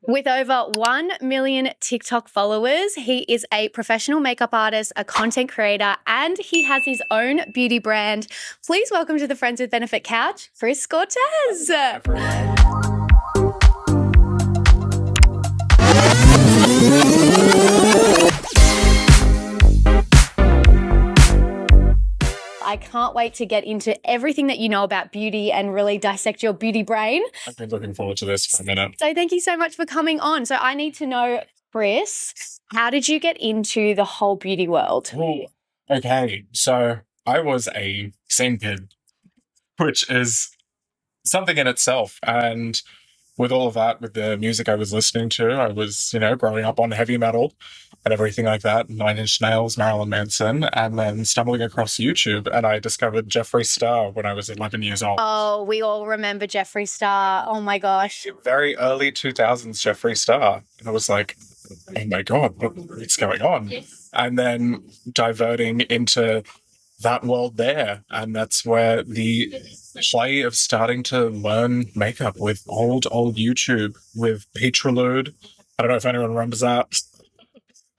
With over 1 million TikTok followers, he is a professional makeup artist, a content creator, and he has his own beauty brand. Please welcome to the Friends with Benefit couch, Criss Scortezz. I can't wait to get into everything that you know about beauty and really dissect your beauty brain. I've been looking forward to this for a minute. So thank you so much for coming on. So I need to know, Criss, how did you get into the whole beauty world? Ooh, okay, so I was a scene kid, which is something in itself. And with all of that, with the music I was listening to, I was, growing up on heavy metal and everything like that, Nine Inch Nails, Marilyn Manson, and then stumbling across YouTube, and I discovered Jeffree Star when I was 11 years old. Oh, we all remember Jeffree Star. Oh my gosh. Very early 2000s Jeffree Star. And I was like, oh my God, what's going on? And then diverting into that world there. And that's where the play of starting to learn makeup with old YouTube with Petrolude. I don't know if anyone remembers that.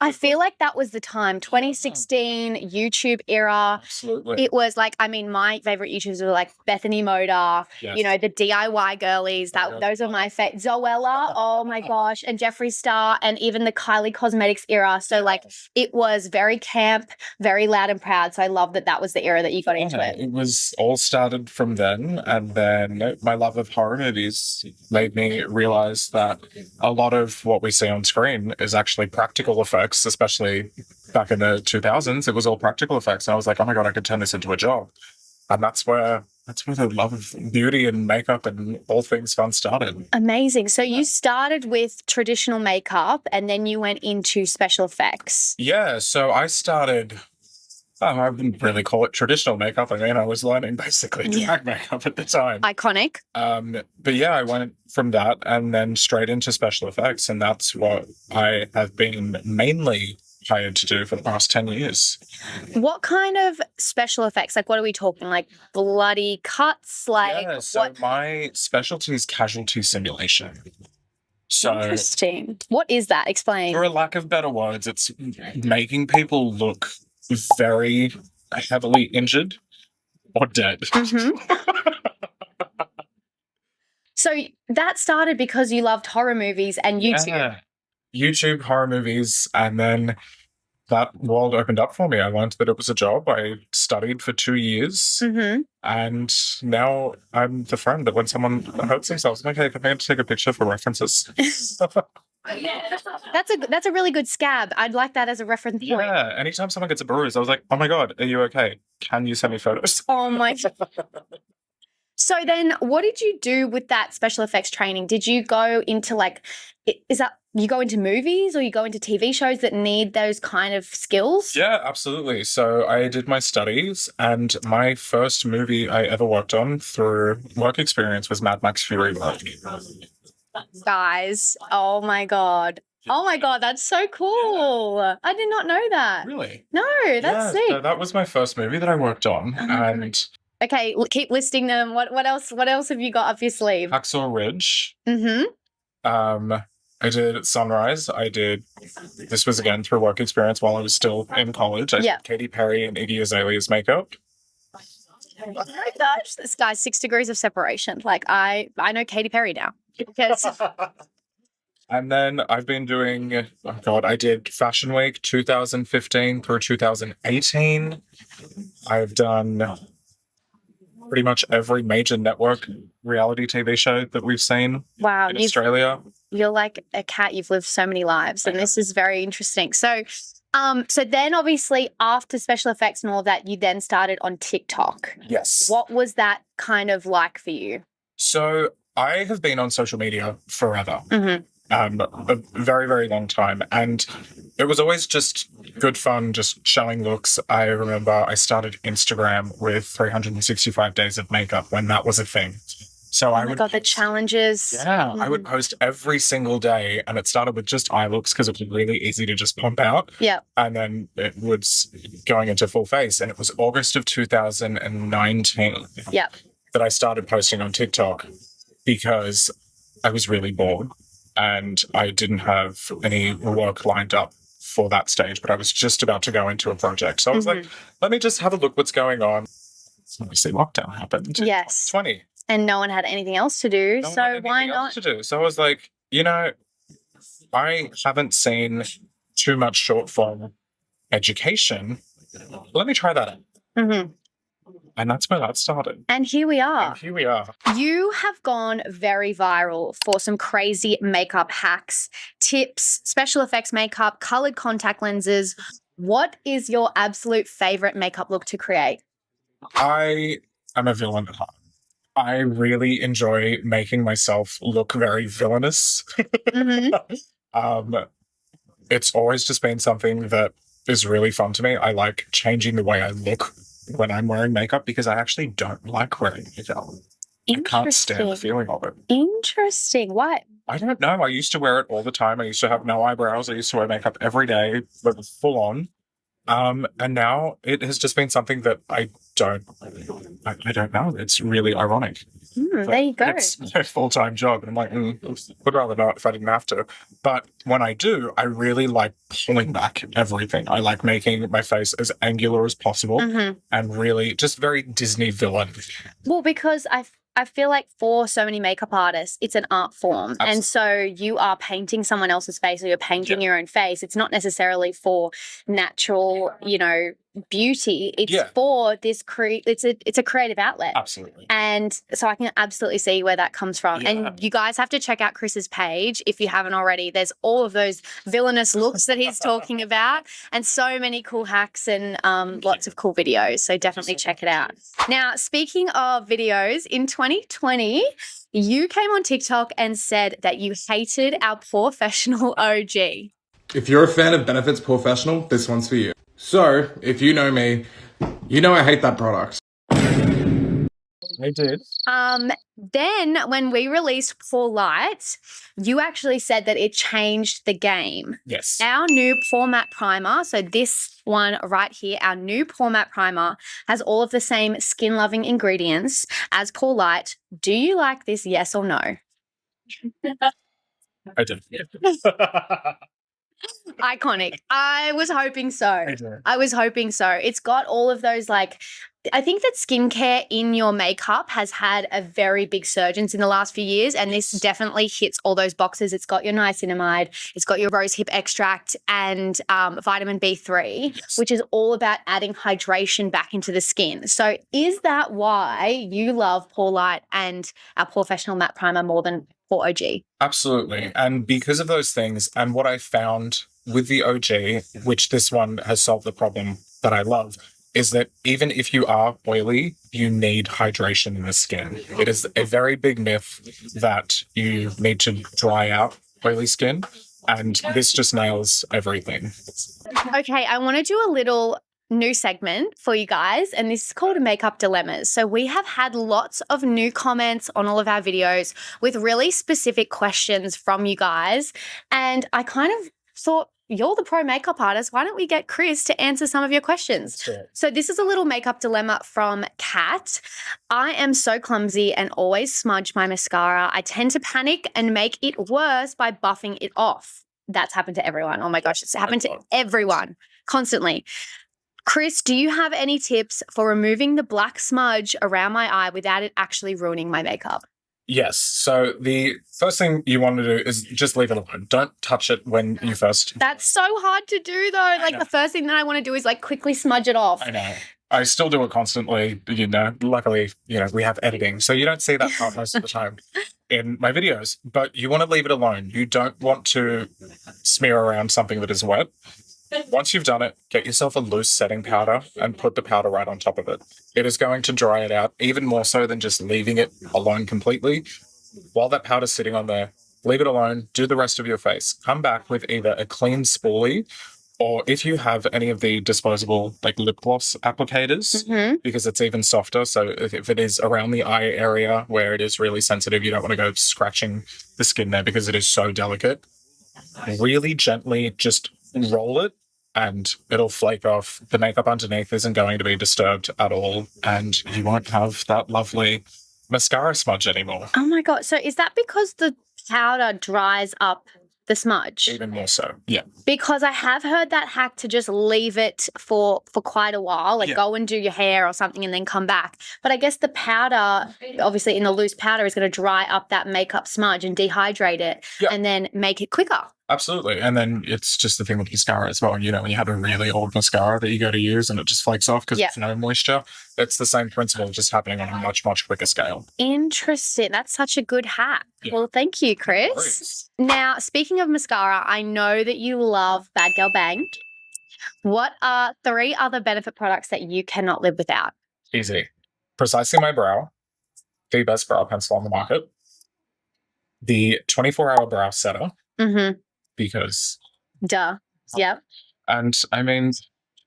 I feel like that was the time, 2016 YouTube era. Absolutely. It was like, my favorite YouTubers were like Bethany Moda, Yes. The DIY girlies. Those are my favorite. Zoella, oh my gosh, and Jeffree Star, and even the Kylie Cosmetics era. So it was very camp, very loud and proud. So I love that was the era that you got into it. It was all started from then, and then my love of horror movies made me realize that a lot of what we see on screen is actually practical effects. Especially back in the 2000s, it was all practical effects. And I was like, oh my God, I could turn this into a job. And that's where the love of beauty and makeup and all things fun started. Amazing. So you started with traditional makeup and then you went into special effects. Yeah. So I started, I wouldn't really call it traditional makeup. I was learning basically drag makeup at the time. Iconic. But yeah, I went from that and then straight into special effects. And that's what I have been mainly hired to do for the past 10 years. What kind of special effects? What are we talking? Like bloody cuts? So my specialty is casualty simulation. So interesting. What is that? Explain. For a lack of better words, it's making people look very heavily injured or dead. Mm-hmm. So that started because you loved horror movies and YouTube. Yeah. YouTube, horror movies, and then that world opened up for me. I learned that it was a job. I studied for 2 years, and now I'm the friend that when someone hurts themselves, I'm like, hey, can I take a picture for references? That's a really good scab. I'd like that as a reference point. Yeah, anytime someone gets a bruise, I was like, oh my God, are you okay? Can you send me photos? Oh my God. So then what did you do with that special effects training? Did you go into you go into movies or you go into TV shows that need those kind of skills? Yeah, absolutely. So I did my studies, and my first movie I ever worked on through work experience was Mad Max Fury Road. Guys, oh my God, that's so cool. I did not know that. Really? No, that's sick. So that was my first movie that I worked on, and okay, keep listing them. What else have you got up your sleeve? Hacksaw Ridge. Mm-hmm. I did Sunrise. This was again through work experience while I was still in college. I did Katy Perry and Iggy Azalea's makeup. Oh my gosh, this guy's 6 degrees of separation. I know Katy Perry now. Because and then I've been doing, I did Fashion Week 2015 through 2018. I've done pretty much every major network reality TV show that we've seen in Australia. You're like a cat. You've lived so many lives, and this is very interesting. So then obviously after special effects and all that, you then started on TikTok. Yes. What was that kind of like for you? So I have been on social media forever. Mm-hmm. A very, very long time. And it was always just good fun, just showing looks. I remember I started Instagram with 365 days of makeup when that was a thing. So I would the challenges. Yeah, I would post every single day, and it started with just eye looks because it was really easy to just pump out. Yeah. And then it was going into full face, and it was August of 2019 that I started posting on TikTok because I was really bored. and I didn't have any work lined up for that stage, but I was just about to go into a project. So I was like, let me just have a look what's going on. Obviously, lockdown happened. Yes. 20. And no one had anything else to do, so why not? So I was like, I haven't seen too much short form education. Let me try that out. Mm-hmm. And that's where that started. And here we are. And here we are. You have gone very viral for some crazy makeup hacks, tips, special effects makeup, colored contact lenses. What is your absolute favorite makeup look to create? I am a villain at heart. I really enjoy making myself look very villainous. Mm-hmm. It's always just been something that is really fun to me. I like changing the way I look when I'm wearing makeup because I actually don't like wearing makeup. I can't stand the feeling of it. Interesting. Why? I don't know. I used to wear it all the time. I used to have no eyebrows. I used to wear makeup every day, but full on. And now it has just been something that I don't know. It's really ironic. There you go. It's a full-time job. And I'm like, would rather not if I didn't have to. But when I do, I really like pulling back everything. I like making my face as angular as possible and really just very Disney villain. Well, because I feel like for so many makeup artists, it's an art form. Absolutely. And so you are painting someone else's face or you're painting your own face. It's not necessarily for natural, beauty. It's for this it's a creative outlet. Absolutely. And so I can absolutely see where that comes from. And you guys have to check out Criss's page if you haven't already. There's all of those villainous looks that he's talking about and so many cool hacks and lots of cool videos. So definitely check it out. Now, speaking of videos, in 2020, you came on TikTok and said that you hated our professional OG. If you're a fan of Benefits Professional, this one's for you. So, if you know me, you know I hate that product. I did. Then when we released Poor Light, you actually said that it changed the game. Yes. Our new Pore Matte Primer, so this one right here, our new Pore Matte Primer has all of the same skin-loving ingredients as Poor Light. Do you like this, yes or no? I did. Iconic. I was hoping so. I was hoping so. It's got all of those, I think that skincare in your makeup has had a very big surgence in the last few years, and this definitely hits all those boxes. It's got your niacinamide, it's got your rosehip extract and vitamin B3, which is all about adding hydration back into the skin. So is that why you love Pore Light and our Professional Matte Primer more than Pore OG? Absolutely. And because of those things, and what I found with the OG, which this one has solved the problem that I love, is that even if you are oily, you need hydration in the skin. It is a very big myth that you need to dry out oily skin, and this just nails everything. Okay, I want to do a little new segment for you guys, and this is called Makeup Dilemmas. So we have had lots of new comments on all of our videos with really specific questions from you guys, and I kind of thought, you're the pro makeup artist. Why don't we get Criss to answer some of your questions? Sure. So this is a little makeup dilemma from Kat. I am so clumsy and always smudge my mascara. I tend to panic and make it worse by buffing it off. That's happened to everyone. Oh my gosh, it's happened to everyone constantly. Criss, do you have any tips for removing the black smudge around my eye without it actually ruining my makeup? Yes. So the first thing you want to do is just leave it alone. Don't touch it when you first. That's so hard to do though. The first thing that I want to do is quickly smudge it off. I know. I still do it constantly, Luckily, we have editing, so you don't see that part most of the time in my videos. But you want to leave it alone. You don't want to smear around something that is wet. Once you've done it, get yourself a loose setting powder and put the powder right on top of it. It is going to dry it out even more so than just leaving it alone completely. While that powder's sitting on there, leave it alone, do the rest of your face. Come back with either a clean spoolie, or if you have any of the disposable lip gloss applicators, because it's even softer. So if it is around the eye area where it is really sensitive, you don't want to go scratching the skin there because it is so delicate. Really gently just roll it and it'll flake off. The makeup underneath isn't going to be disturbed at all, and you won't have that lovely mascara smudge anymore. Oh my God. So is that because the powder dries up the smudge. Even more so. Yeah. Because I have heard that hack to just leave it for quite a while, like go and do your hair or something and then come back. But I guess the powder, obviously in the loose powder, is going to dry up that makeup smudge and dehydrate it and then make it quicker. Absolutely. And then it's just the thing with mascara as well. You know, when you have a really old mascara that you go to use and it just flakes off because there's no moisture, it's the same principle just happening on a much, much quicker scale. Interesting. That's such a good hack. Yeah. Well, thank you, Criss. Now, speaking of mascara, I know that you love Bad Girl Bang. What are 3 other benefit products that you cannot live without? Easy. Precisely My Brow, the best brow pencil on the market. The 24-hour brow setter. Mm-hmm. Because Yep. And I mean,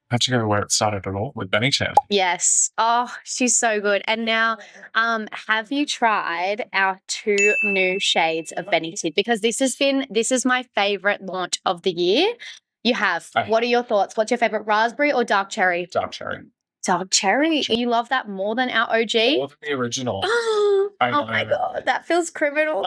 I have to go where it started at all with Benny Chan. Yes. Oh, she's so good. And now, have you tried our 2 new shades of Benny Tid? Because this is my favorite launch of the year. You have. What are your thoughts? What's your favorite, raspberry or dark cherry? Dark cherry. Dark cherry. You love that more than our OG? More than the original. Oh my God, that feels criminal.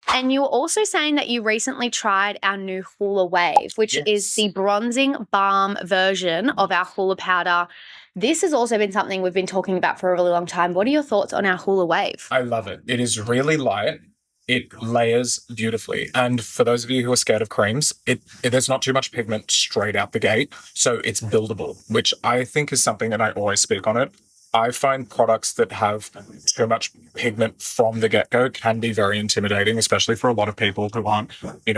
And you were also saying that you recently tried our new Hula Wave, which is the bronzing balm version of our Hula powder. This has also been something we've been talking about for a really long time. What are your thoughts on our Hula Wave? I love it. It is really light. It layers beautifully. And for those of you who are scared of creams, there's not too much pigment straight out the gate. So it's buildable, which I think is something that I always speak on it. I find products that have too much pigment from the get-go can be very intimidating, especially for a lot of people who aren't,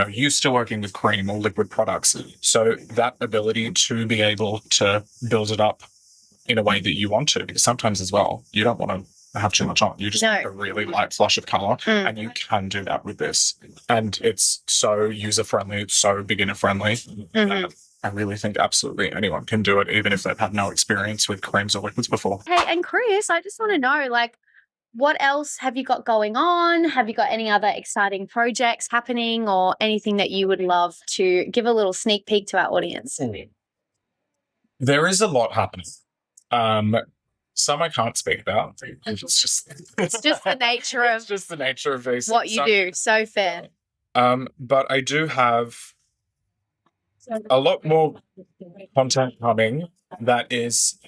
used to working with cream or liquid products. So that ability to be able to build it up in a way that you want to, because sometimes as well, you don't want to have too much on. You just want a really light flush of color, and you can do that with this. And it's so user-friendly, it's so beginner-friendly. Mm-hmm. I really think absolutely anyone can do it, even if they've had no experience with creams or liquids before. Hey, and Criss, I just want to know, what else have you got going on? Have you got any other exciting projects happening or anything that you would love to give a little sneak peek to our audience? There is a lot happening. Some I can't speak about. It's just the nature of it's just the nature of these what you do. So fair. But I do have a lot more content coming that is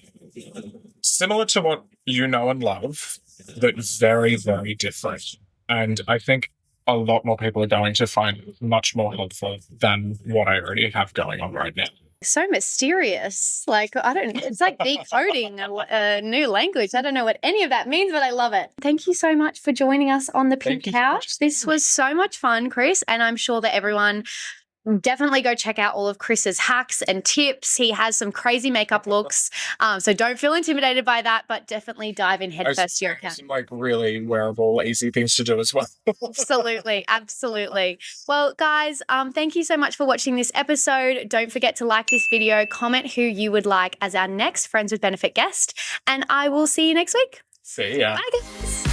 similar to what you know and love, but very, very different. And I think a lot more people are going to find it much more helpful than what I already have going on right now. So mysterious. It's like decoding a new language. I don't know what any of that means, but I love it. Thank you so much for joining us on the Pink Couch. This was so much fun, Criss, and I'm sure that everyone definitely go check out all of Criss's hacks and tips. He has some crazy makeup looks. So don't feel intimidated by that, but definitely dive in headfirst to your account. Some really wearable, easy things to do as well. Absolutely. Absolutely. Well, guys, thank you so much for watching this episode. Don't forget to like this video, comment who you would like as our next Friends with Benefit guest, and I will see you next week. See ya. Bye, guys.